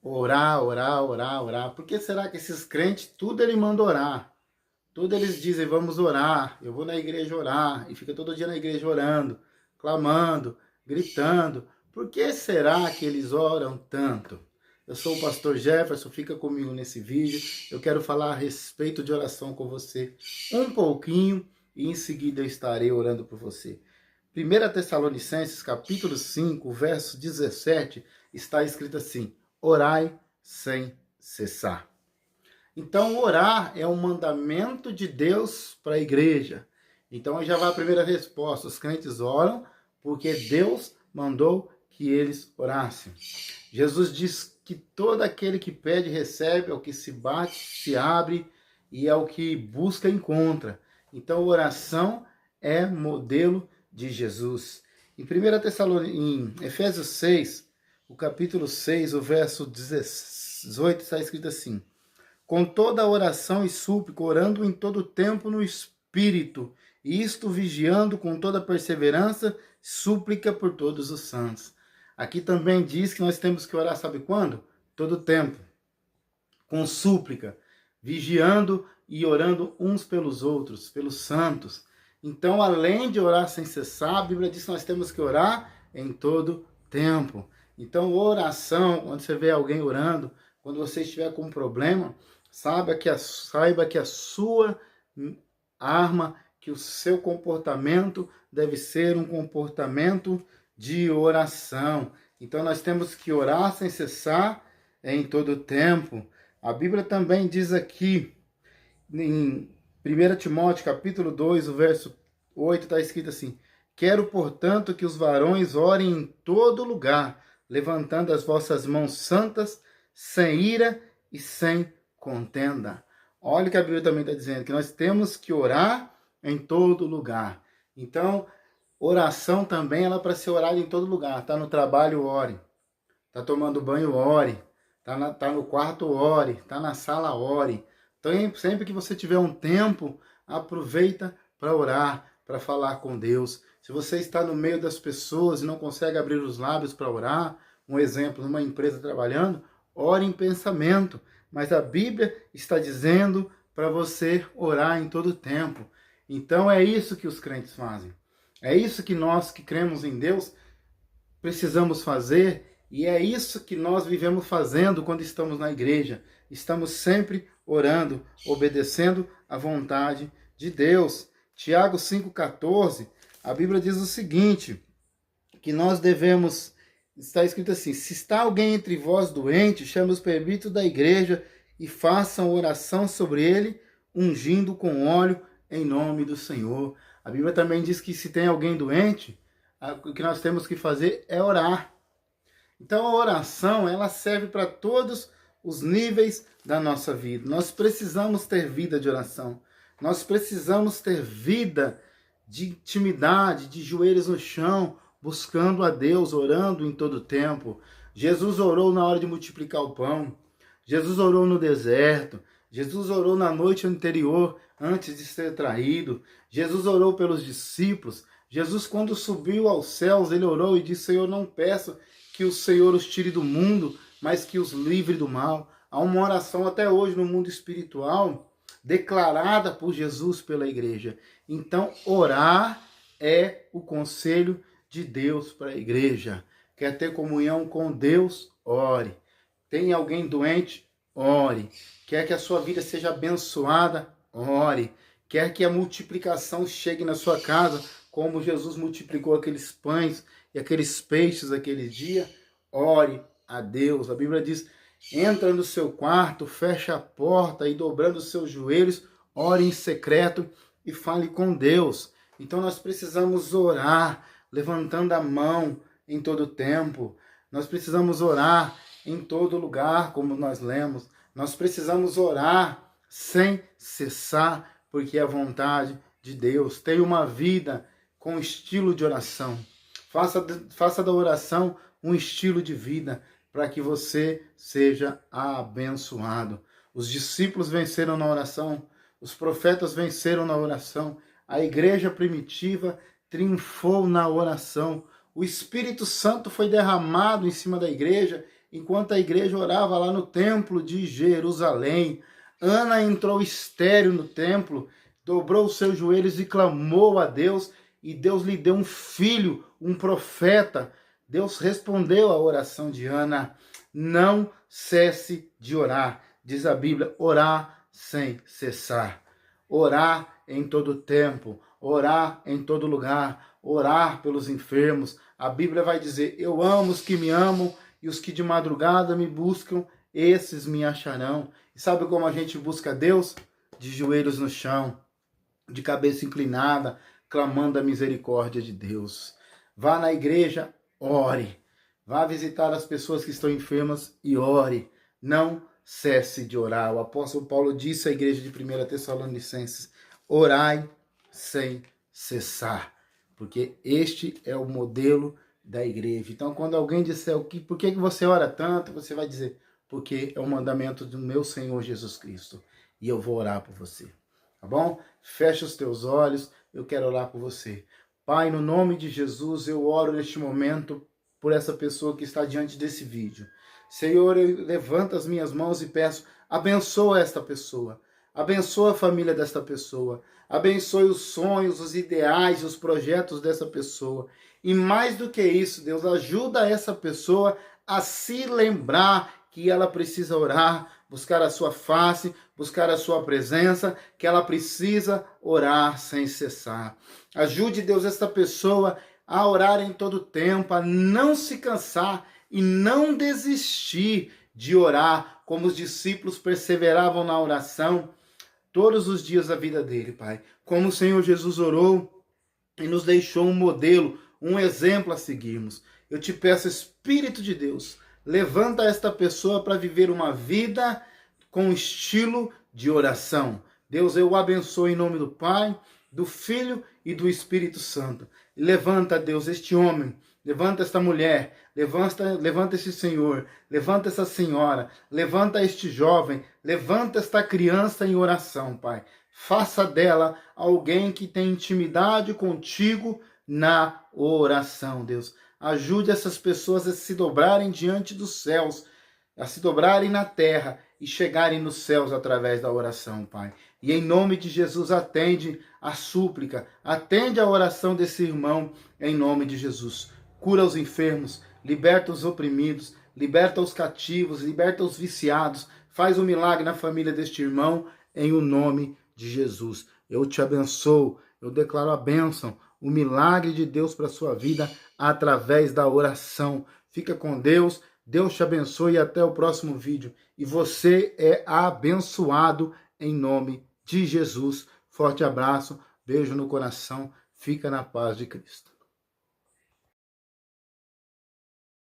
Orar, orar, orar, orar. Por que será que esses crentes, tudo ele manda orar? Tudo eles dizem, vamos orar, eu vou na igreja orar, e fica todo dia na igreja orando, clamando, gritando. Por que será que eles oram tanto? Eu sou o pastor Jefferson, fica comigo nesse vídeo. Eu quero falar a respeito de oração com você um pouquinho, e em seguida eu estarei orando por você. 1 Tessalonicenses, capítulo 5, verso 17, está escrito assim: orai sem cessar. Então, orar é um mandamento de Deus para a igreja. Então, já vai a primeira resposta. Os crentes oram porque Deus mandou que eles orassem. Jesus diz que todo aquele que pede, recebe, ao que se bate, se abre, e ao que busca, encontra. Então, oração é modelo de Jesus. Em 1 em Efésios 6, o capítulo 6, o verso 18, está escrito assim: com toda oração e súplica, orando em todo tempo no Espírito, e isto vigiando com toda perseverança, súplica por todos os santos. Aqui também diz que nós temos que orar, sabe quando? Todo tempo, com súplica, vigiando e orando uns pelos outros, pelos santos. Então, além de orar sem cessar, a Bíblia diz que nós temos que orar em todo tempo. Então, oração, quando você vê alguém orando, quando você estiver com um problema, saiba que a sua arma, que o seu comportamento deve ser um comportamento de oração. Então nós temos que orar sem cessar em todo o tempo. A Bíblia também diz aqui, em 1 Timóteo capítulo 2, o verso 8, está escrito assim: quero, portanto, que os varões orem em todo lugar, levantando as vossas mãos santas, sem ira e sem contenda. Olha o que a Bíblia também está dizendo, que nós temos que orar em todo lugar. Então, oração também ela é para ser orada em todo lugar. Está no trabalho, ore. Está tomando banho, ore. Está no quarto, ore. Está na sala, ore. Então, sempre que você tiver um tempo, aproveita para orar, para falar com Deus. Se você está no meio das pessoas e não consegue abrir os lábios para orar, um exemplo, numa empresa trabalhando, ore em pensamento. Mas a Bíblia está dizendo para você orar em todo tempo. Então é isso que os crentes fazem. É isso que nós que cremos em Deus precisamos fazer, e é isso que nós vivemos fazendo quando estamos na igreja. Estamos sempre orando, obedecendo à vontade de Deus. Tiago 5,14, a Bíblia diz o seguinte, que nós devemos, está escrito assim: se está alguém entre vós doente, chame os presbíteros da igreja e façam oração sobre ele, ungindo com óleo em nome do Senhor. A Bíblia também diz que se tem alguém doente, o que nós temos que fazer é orar. Então a oração, ela serve para todos os níveis da nossa vida. Nós precisamos ter vida de oração. Nós precisamos ter vida de intimidade, de joelhos no chão, buscando a Deus, orando em todo tempo. Jesus orou na hora de multiplicar o pão. Jesus orou no deserto. Jesus orou na noite anterior, antes de ser traído. Jesus orou pelos discípulos. Jesus, quando subiu aos céus, ele orou e disse: Senhor, não peço que o Senhor os tire do mundo, mas que os livre do mal. Há uma oração até hoje no mundo espiritual, declarada por Jesus pela igreja. Então, orar é o conselho de Deus para a igreja. Quer ter comunhão com Deus? Ore. Tem alguém doente? Ore. Quer que a sua vida seja abençoada? Ore. Quer que a multiplicação chegue na sua casa, como Jesus multiplicou aqueles pães e aqueles peixes aquele dia? Ore a Deus. A Bíblia diz: entra no seu quarto, fecha a porta e, dobrando os seus joelhos, ore em secreto e fale com Deus. Então nós precisamos orar, levantando a mão em todo tempo. Nós precisamos orar em todo lugar, como nós lemos. Nós precisamos orar sem cessar, porque é a vontade de Deus. Tenha uma vida com estilo de oração. Faça da oração um estilo de vida, para que você seja abençoado. Os discípulos venceram na oração, os profetas venceram na oração, a igreja primitiva triunfou na oração, o Espírito Santo foi derramado em cima da igreja enquanto a igreja orava lá no templo de Jerusalém. Ana entrou estéril no templo, dobrou os seus joelhos e clamou a Deus, e Deus lhe deu um filho, um profeta. Deus respondeu à oração de Ana. Não cesse de orar. Diz a Bíblia, orar sem cessar. Orar em todo tempo, orar em todo lugar, orar pelos enfermos. A Bíblia vai dizer, eu amo os que me amam e os que de madrugada me buscam, esses me acharão. E sabe como a gente busca Deus? De joelhos no chão, de cabeça inclinada, clamando a misericórdia de Deus. Vá na igreja, ore. Vá visitar as pessoas que estão enfermas e ore. Não cesse de orar. O apóstolo Paulo disse à igreja de 1 Tessalonicenses, orai sem cessar, porque este é o modelo da igreja. Então, quando alguém disser por que você ora tanto, você vai dizer, porque é o mandamento do meu Senhor Jesus Cristo, e eu vou orar por você, tá bom? Fecha os teus olhos, eu quero orar por você. Pai, no nome de Jesus, eu oro neste momento por essa pessoa que está diante desse vídeo. Senhor, eu levanto as minhas mãos e peço, abençoa esta pessoa. Abençoa a família desta pessoa. Abençoe os sonhos, os ideais, os projetos dessa pessoa. E mais do que isso, Deus, ajuda essa pessoa a se lembrar que ela precisa orar, buscar a sua face, buscar a sua presença, que ela precisa orar sem cessar. Ajude, Deus, esta pessoa a orar em todo tempo, a não se cansar e não desistir de orar, como os discípulos perseveravam na oração todos os dias da vida dele, Pai. Como o Senhor Jesus orou e nos deixou um modelo, um exemplo a seguirmos. Eu te peço, Espírito de Deus, levanta esta pessoa para viver uma vida com estilo de oração. Deus, eu o abençoo em nome do Pai, do Filho e do Espírito Santo. Levanta, Deus, este homem, levanta esta mulher, levanta este senhor, levanta essa senhora, levanta este jovem, levanta esta criança em oração, Pai. Faça dela alguém que tem intimidade contigo na oração, Deus. Ajude essas pessoas a se dobrarem diante dos céus, a se dobrarem na terra e chegarem nos céus através da oração, Pai. E em nome de Jesus, atende a súplica, atende a oração desse irmão, em nome de Jesus. Cura os enfermos, liberta os oprimidos, liberta os cativos, liberta os viciados. Faz um milagre na família deste irmão, em o nome de Jesus. Eu te abençoo, eu declaro a bênção, o milagre de Deus para a sua vida através da oração. Fica com Deus, Deus te abençoe e até o próximo vídeo. E você é abençoado em nome de Jesus. Forte abraço, beijo no coração, fica na paz de Cristo.